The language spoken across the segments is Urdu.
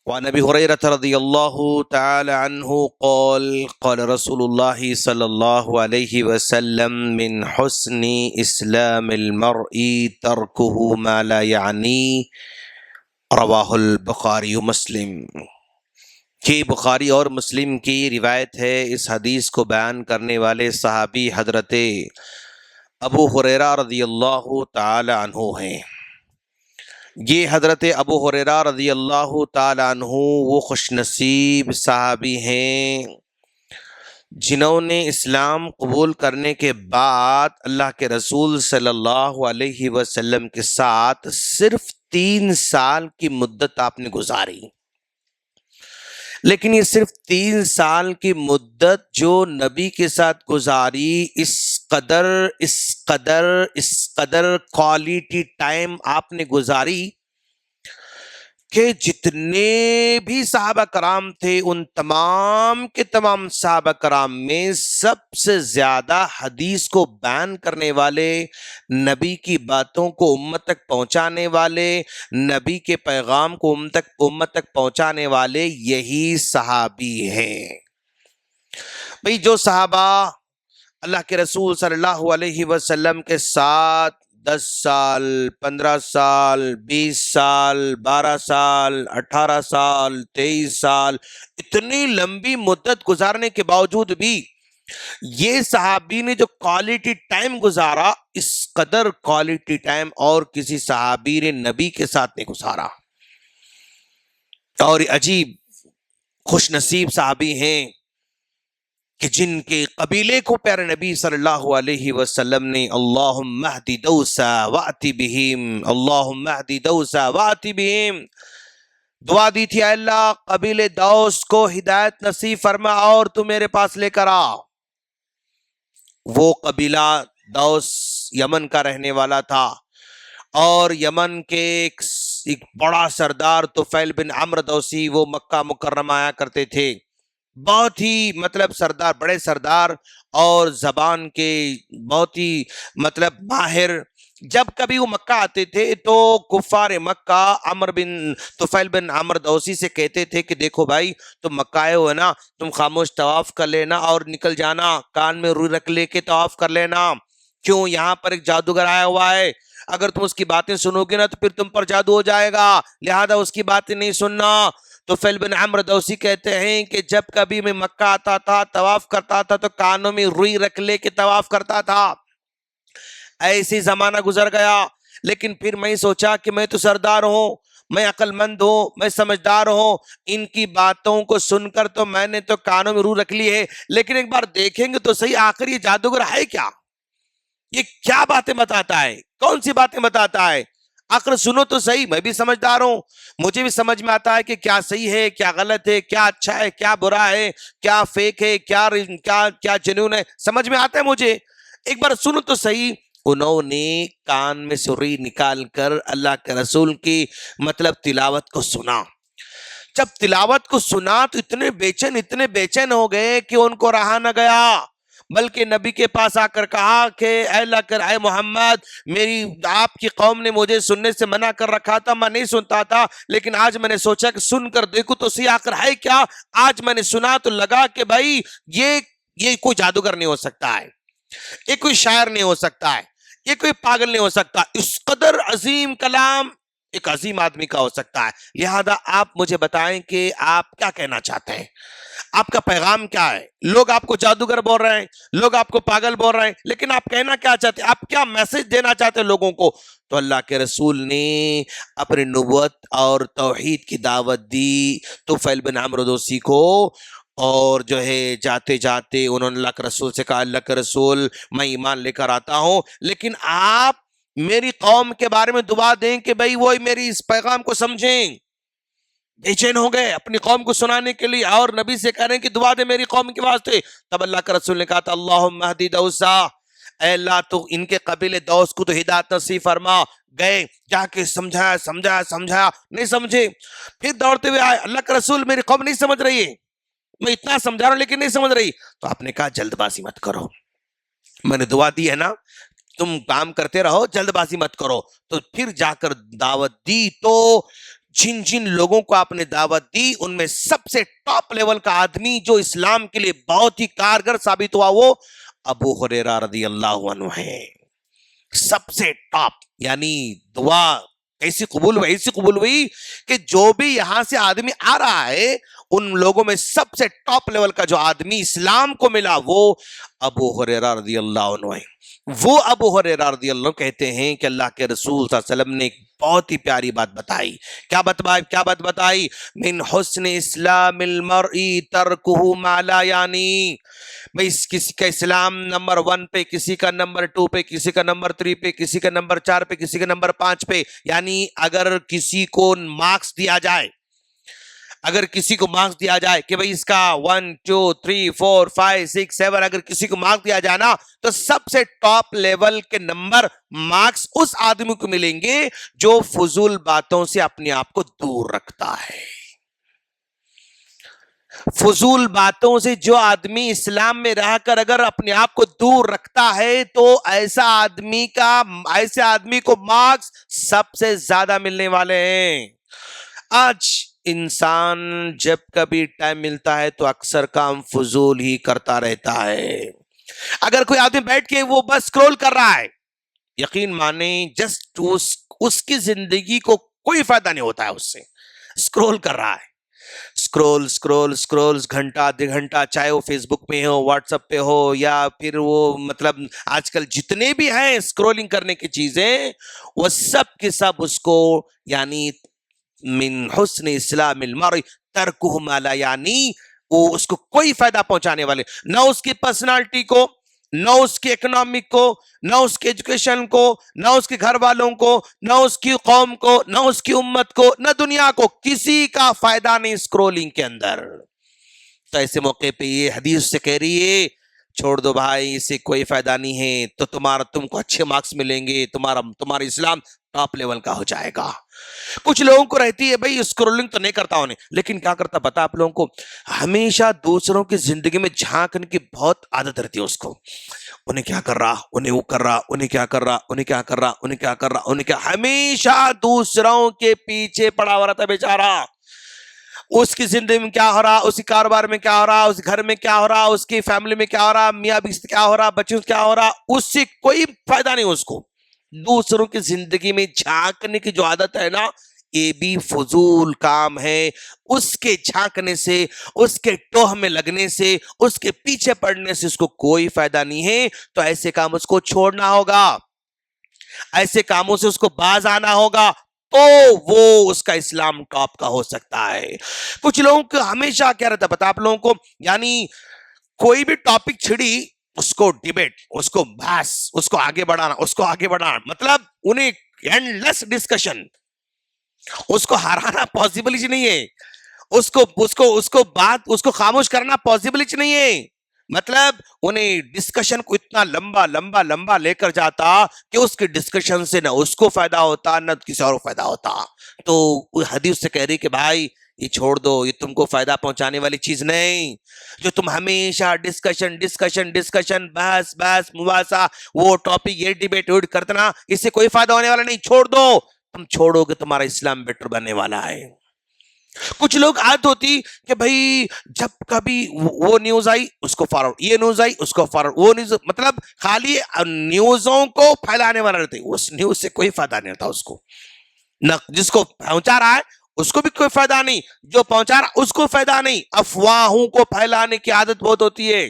وعن ابي هريره رضي الله تعالى عنه قال قال رسول الله صلى الله عليه وسلم من حسن اسلام المرء تركه ما لا يعنيه رواہ البخاری مسلم. کہ بخاری اور مسلم کی روایت ہے. اس حدیث کو بیان کرنے والے صحابی حضرت ابو ہریرہ رضی اللہ تعالی عنہ ہیں. یہ حضرت ابو ہریرہ رضی اللہ تعالی عنہ وہ خوش نصیب صحابی ہیں جنہوں نے اسلام قبول کرنے کے بعد اللہ کے رسول صلی اللہ علیہ وسلم کے ساتھ صرف 3 سال کی مدت آپ نے گزاری. لیکن یہ صرف 3 سال کی مدت جو نبی کے ساتھ گزاری، اس قدر کوالٹی ٹائم آپ نے گزاری کہ جتنے بھی صحابہ کرام تھے ان تمام کے تمام صحابہ کرام میں سب سے زیادہ حدیث کو بیان کرنے والے، نبی کی باتوں کو امت تک پہنچانے والے، نبی کے پیغام کو امت تک پہنچانے والے یہی صحابی ہیں. بھئی جو صحابہ اللہ کے رسول صلی اللہ علیہ وسلم کے ساتھ 10 سال، 15 سال، 20 سال، 12 سال، 18 سال، 23 سال، اتنی لمبی مدت گزارنے کے باوجود بھی یہ صحابی نے جو کوالٹی ٹائم گزارا، اس قدر کوالٹی ٹائم اور کسی صحابی نے نبی کے ساتھ نہیں گزارا. اور عجیب خوش نصیب صحابی ہیں کہ جن کے قبیلے کو پیارے نبی صلی اللہ علیہ وسلم نے اللہم اہدی دوسا وآتی بہم، اللہم اہدی دوسا وآتی بہم دعا دی تھی، اے اللہ قبیلے دوس کو ہدایت نصیب فرما اور تو میرے پاس لے کر آ. وہ قبیلہ دوس یمن کا رہنے والا تھا اور یمن کے ایک بڑا سردار طفیل بن عمرو دوسی وہ مکہ مکرمہ آیا کرتے تھے. بہت ہی سردار، بڑے سردار اور زبان کے بہت ہی ماہر. جب کبھی وہ مکہ آتے تھے تو کفار مکہ طفیل بن عمرو دوسی سے کہتے تھے کہ دیکھو بھائی تم مکہ آئے ہو نا، تم خاموش طواف کر لینا اور نکل جانا، کان میں روئی رکھ لے کے طواف کر لینا. کیوں؟ یہاں پر ایک جادوگر آیا ہوا ہے، اگر تم اس کی باتیں سنو گے نا تو پھر تم پر جادو ہو جائے گا، لہذا اس کی باتیں نہیں سننا. تو طفیل بن عمرو دوسی کہتے ہیں کہ جب کبھی میں مکہ آتا تھا طواف کرتا تھا تو کانوں میں روئی رکھ لے کے طواف کرتا تھا. ایسی زمانہ گزر گیا، لیکن پھر میں سوچا کہ میں تو سردار ہوں، میں عقل مند ہوں، میں سمجھدار ہوں، ان کی باتوں کو سن کر تو میں نے تو کانوں میں روئی رکھ لی ہے، لیکن ایک بار دیکھیں گے تو صحیح آخر یہ جادوگر ہے کیا، یہ کیا باتیں بتاتا ہے، کون سی باتیں بتاتا ہے. آخر سنو تو صحیح، میں بھی سمجھدار ہوں، مجھے بھی سمجھ میں آتا ہے کہ کیا صحیح ہے، کیا غلط ہے، کیا اچھا ہے، کیا برا ہے، کیا فیک ہے، کیا جنون ہے، سمجھ میں آتا ہے مجھے، ایک بار سنو تو صحیح. انہوں نے کان میں سے روئی نکال کر اللہ کے رسول کی تلاوت کو سنا. جب تلاوت کو سنا تو اتنے بے چین ہو گئے کہ ان کو رہا نہ گیا، بلکہ نبی کے پاس آ کر کہا کہ اے اللہ اے محمد، میری آپ کی قوم نے مجھے سننے سے منع کر رکھا تھا، میں نہیں سنتا تھا، لیکن آج میں نے سوچا کہ سن کر دیکھو تو صحیح آخر ہے کیا. آج میں نے سنا تو لگا کہ بھائی یہ کوئی جادوگر نہیں ہو سکتا ہے، یہ کوئی شاعر نہیں ہو سکتا ہے، یہ کوئی پاگل نہیں ہو سکتا، اس قدر عظیم کلام ایک عظیم آدمی کا ہو سکتا ہے. لہذا آپ مجھے بتائیں کہ آپ کیا کہنا چاہتے ہیں، آپ کا پیغام کیا ہے. لوگ آپ کو جادوگر بول رہے ہیں، لوگ آپ کو پاگل بول رہے ہیں، لیکن آپ کہنا کیا چاہتے ہیں، آپ کیا میسج دینا چاہتے ہیں لوگوں کو. تو اللہ کے رسول نے اپنی نبوت اور توحید کی دعوت دی طفیل بن عمرو دوسی کو، اور جو ہے جاتے جاتے انہوں نے اللہ کے رسول سے کہا، اللہ کے رسول میں ایمان لے کر آتا ہوں، لیکن آپ میری قوم کے بارے میں دعا دیں کہ بھئی وہ میری اس پیغام کو سمجھیں. بے چین ہو گئے اپنی قوم کو سنانے کے لیے، اور نبی سے کہہ رہے ہیں کہ دعا دے میری قوم کے واسطے. تب اللہ کے رسول نے کہا تھا اللہم اہدی دوسا، اے اللہ تو ان کے قبیلے دوس کو تو ہدایت نصیب فرما. گئے جا کے سمجھایا نہیں سمجھے، پھر دوڑتے ہوئے آئے، اللہ کے رسول میری قوم نہیں سمجھ رہی ہے، میں اتنا سمجھا رہا ہوں لیکن نہیں سمجھ رہی. تو آپ نے کہا جلد بازی مت کرو، میں نے دعا دی ہے نا، تم کام کرتے رہو، جلد بازی مت کرو. تو پھر جا کر دعوت دی تو جن جن لوگوں کو آپ نے دعوت دی ان میں سب سے ٹاپ لیول کا آدمی جو اسلام کے لیے بہت ہی کارگر ثابت ہوا وہ ابو ہریرہ رضی اللہ عنہ ہے. سب سے ٹاپ. یعنی دعا ایسی قبول ہوئی، ایسی قبول ہوئی کہ جو بھی یہاں سے آدمی آ رہا ہے ان لوگوں میں سب سے ٹاپ لیول کا جو آدمی اسلام کو ملا وہ ابو ہریرہ رضی اللہ عنہ ہے. وہ ابو ہریرہ رضی اللہ عنہ کہتے ہیں کہ اللہ کے رسول صلی اللہ علیہ وسلم نے ایک بہت ہی پیاری بات بتائی. کیا بات بتائی؟ من حسن اسلام المرء ترکہ ما لا یعنی. بھئی کسی کا اسلام نمبر 1 پہ، کسی کا نمبر 2 پہ، کسی کا نمبر 3 پہ، کسی کا نمبر 4 پہ، کسی کا نمبر 5 پہ. یعنی اگر کسی کو مارکس دیا جائے، کہ بھئی اس کا 1 2 3 4 5 6 7 اگر کسی کو مارکس دیا جائے نا تو سب سے ٹاپ لیول کے نمبر مارکس اس آدمی کو ملیں گے جو فضول باتوں سے اپنے آپ کو دور رکھتا ہے. فضول باتوں سے جو آدمی اسلام میں رہ کر اگر اپنے آپ کو دور رکھتا ہے تو ایسے آدمی کو مارکس سب سے زیادہ ملنے والے ہیں. آج انسان جب کبھی ٹائم ملتا ہے تو اکثر کام فضول ہی کرتا رہتا ہے. اگر کوئی آدمی بیٹھ کے وہ بس سکرول کر رہا ہے، یقین مانیں جسٹ اس کی زندگی کو کوئی فائدہ نہیں ہوتا ہے. اس سے سکرول کر رہا ہے، سکرول گھنٹہ آدھے گھنٹہ، چاہے وہ فیس بک پہ ہو، واٹس ایپ پہ ہو، یا پھر وہ مطلب آج کل جتنے بھی ہیں سکرولنگ کرنے کی چیزیں وہ سب کے سب اس کو یعنی من حسن اسلام المرء ترکہ ما لا یعنی وہ اس کو کوئی فائدہ پہنچانے والے، نہ اس کی پرسنالٹی کو، نہ اس کی اکنامک کو، نہ اس کے ایجوکیشن کو، نہ اس کے گھر والوں کو، نہ اس کی قوم کو، نہ اس کی امت کو، نہ دنیا کو، کسی کا فائدہ نہیں سکرولنگ کے اندر. تو ایسے موقع پہ یہ حدیث سے کہہ رہی ہے چھوڑ دو بھائی، اسے کوئی فائدہ نہیں ہے. تو تم کو اچھے مارکس ملیں گے، تمہارا اسلام ٹاپ لیول کا ہو جائے گا. کچھ لوگوں کو رہتی ہے بھائی سکرولنگ تو نہیں کرتا انہیں، لیکن کیا کرتا پتا آپ لوگوں کو، ہمیشہ دوسروں کی زندگی میں جھانکنے کی بہت عادت رہتی ہے اس کو. انہیں کیا کر رہا، انہیں وہ کر رہا، انہیں کیا کر رہا، انہیں کیا کر رہا، انہیں کیا کر رہا، انہیں کیا، ہمیشہ دوسروں کے پیچھے پڑا ہوا رہتا بیچارہ. اس کی زندگی میں کیا ہو رہا، اس کے کاروبار میں کیا ہو رہا، اس گھر میں کیا ہو رہا، اس کی فیملی میں کیا ہو رہا، میاں بیوی سے کیا ہو رہا، بچوں سے کیا ہو رہا، اس سے کوئی فائدہ نہیں. اس کو دوسروں کی زندگی میں جھانکنے کی جو عادت ہے نا یہ بھی فضول کام ہے. اس کے جھانکنے سے، اس کے ٹوہ میں لگنے سے، اس کے پیچھے پڑنے سے اس کو کوئی فائدہ نہیں ہے. تو ایسے کام اس کو چھوڑنا ہوگا، ایسے کاموں سے اس کو باز آنا ہوگا تو وہ اس کا اسلام ٹاپ کا ہو سکتا ہے. کچھ لوگوں کو ہمیشہ کیا رہتا پتا آپ لوگوں کو، یعنی کوئی بھی ٹاپک چھڑی اس کو ڈیبیٹ، اس کو بحث، اس کو آگے بڑھانا، مطلب انہیں اینڈلیس ڈسکشن، اس کو ہرانا پاسبل ہی نہیں ہے، اس کو خاموش کرنا پاسبل ہی نہیں ہے. مطلب انہیں ڈسکشن کو اتنا لمبا لے کر جاتا کہ اس کے ڈسکشن سے نہ اس کو فائدہ ہوتا نہ کسی اور کو فائدہ ہوتا. تو حدیث سے کہہ رہی کہ بھائی یہ چھوڑ دو، یہ تم کو فائدہ پہنچانے والی چیز نہیں. جو تم ہمیشہ ڈسکشن بحث مباحثہ، وہ ٹاپک یہ ڈیبیٹ کرتنا، اس سے کوئی فائدہ ہونے والا نہیں. چھوڑ دو، تم چھوڑو گے تمہارا اسلام بیٹر بننے والا ہے. کچھ لوگ عادت ہوتی کہ بھائی جب کبھی وہ نیوز آئی اس کو فارورڈ، یہ نیوز آئی اس کو فارورڈ، وہ نیوز، مطلب خالی نیوزوں کو پھیلانے والا رہتے. اس نیوز سے کوئی فائدہ نہیں ہوتا اس کو، نہ جس کو پہنچا رہا ہے اس کو بھی کوئی فائدہ نہیں، جو پہنچا رہا اس کو فائدہ نہیں. افواہوں کو پھیلانے کی عادت بہت ہوتی ہے،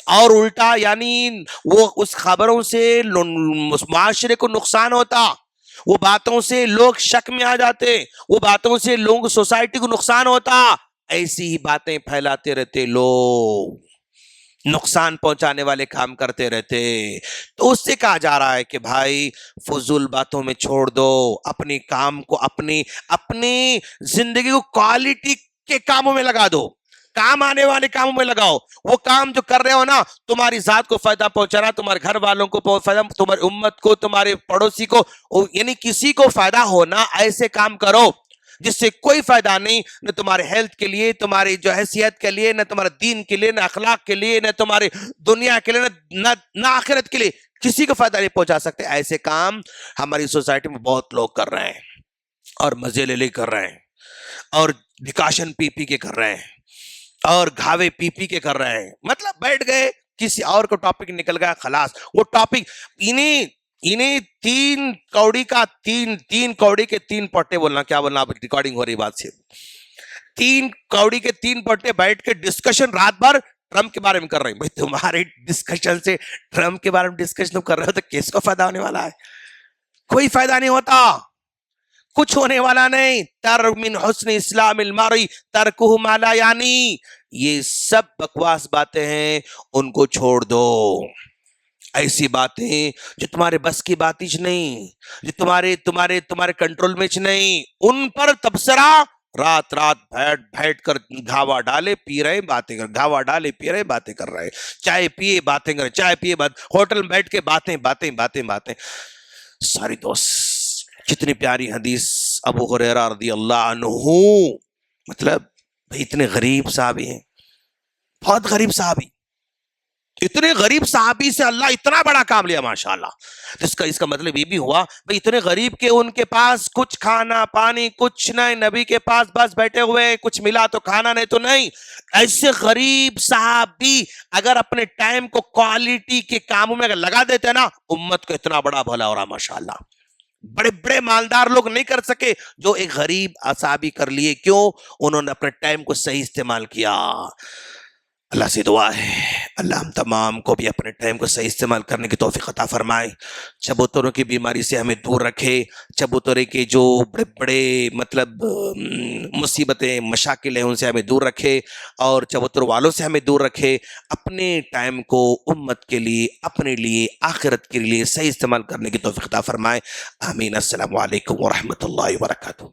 اور الٹا یعنی وہ اس خبروں سے معاشرے کو نقصان ہوتا، وہ باتوں سے لوگ شک میں آ جاتے، وہ باتوں سے لوگ سوسائٹی کو نقصان ہوتا. ایسی ہی باتیں پھیلاتے رہتے لوگ، نقصان پہنچانے والے کام کرتے رہتے. تو اس سے کہا جا رہا ہے کہ بھائی فضول باتوں میں چھوڑ دو، اپنے کام کو، اپنی زندگی کو کوالٹی کے کاموں میں لگا دو، کام آنے والے کاموں میں لگاؤ. وہ کام جو کر رہے ہو نا تمہاری ذات کو فائدہ پہنچانا، تمہارے گھر والوں کو فائدہ، تمہاری امت کو، تمہارے پڑوسی کو، یعنی کسی کو فائدہ ہونا، ایسے کام کرو جس سے کوئی فائدہ نہیں، نہ تمہارے ہیلتھ کے لیے، تمہاری جو حیثیت کے لیے، نہ تمہارے دین کے لیے، نہ اخلاق کے لیے، نہ تمہاری دنیا کے لیے، نہ آخرت کے لیے، کسی کو فائدہ نہیں پہنچا سکتے. ایسے کام ہماری سوسائٹی میں بہت لوگ کر رہے ہیں. اور مزے لے کر رہے ہیں اور ڈکاشن پی پی کے کر رہے ہیں اور گھاوے پی پی کے کر رہے ہیں، مطلب بیٹھ گئے کسی اور کو ٹاپک نکل گیا، خلاص وہ ٹاپک انہیں تین کوڑی کا تین کوڑی کے تین پٹے بولنا، کیا بولنا، آپ ریکارڈنگ ہو رہی بات سے، تین کوڑی کے تین پٹے بیٹھ کے ڈسکشن رات بھر ٹرمپ کے بارے میں کر رہے ہیں۔ بھائی تمہارے ڈسکشن سے ٹرمپ کے بارے میں ڈسکشن کر رہے ہو تو کس کو فائدہ ہونے والا ہے؟ کوئی فائدہ نہیں ہوتا، کچھ ہونے والا نہیں۔ تر من حسن اسلام المرء ترکہ ما لا یعنی، یہ سب بکواس باتیں ہیں، ان کو چھوڑ دو۔ ایسی باتیں جو تمہارے بس کی باتیں نہیں، جو تمہارے کنٹرول میں نہیں، ان پر تبصرہ رات بیٹھ کر گھاوا ڈالے پی رہے باتیں کر، گھاوا ڈالے پی رہے باتیں کر رہے، چائے پیے باتیں کر، چائے پیے بات، ہوٹل میں بیٹھ کے باتیں۔ ساری دوست، کتنی پیاری حدیث ابو ہریرہ رضی اللہ عنہ، مطلب بھئی اتنے غریب صحابی ہیں، بہت غریب صحابی، اتنے غریب صحابی سے اللہ اتنا بڑا کام لیا، ماشاءاللہ۔ اس کا مطلب یہ بھی ہوا بھئی اتنے غریب کے ان کے پاس کچھ کھانا پانی کچھ نہیں، نبی کے پاس بس بیٹھے ہوئے، کچھ ملا تو کھانا نہیں تو نہیں۔ ایسے غریب صحابی اگر اپنے ٹائم کو کوالٹی کے کاموں میں اگر لگا دیتے نا، امت کو اتنا بڑا بھلا ہو رہا، ماشاءاللہ۔ بڑے بڑے مالدار لوگ نہیں کر سکے جو ایک غریب صحابی کر لیے، کیوں؟ انہوں نے اپنے ٹائم کو صحیح استعمال کیا۔ اللہ سے دعا ہے اللہ ہم تمام کو بھی اپنے ٹائم کو صحیح استعمال کرنے کی توفیق عطا فرمائے، چبوتروں کی بیماری سے ہمیں دور رکھے، چبوترے کے جو بڑے بڑے مطلب مصیبتیں مشاکل ہیں ان سے ہمیں دور رکھے، اور چبوتر والوں سے ہمیں دور رکھے، اپنے ٹائم کو امت کے لیے، اپنے لیے، آخرت کے لیے صحیح استعمال کرنے کی توفیق عطا فرمائے، آمین۔ السلام علیکم ورحمۃ اللہ وبرکاتہ۔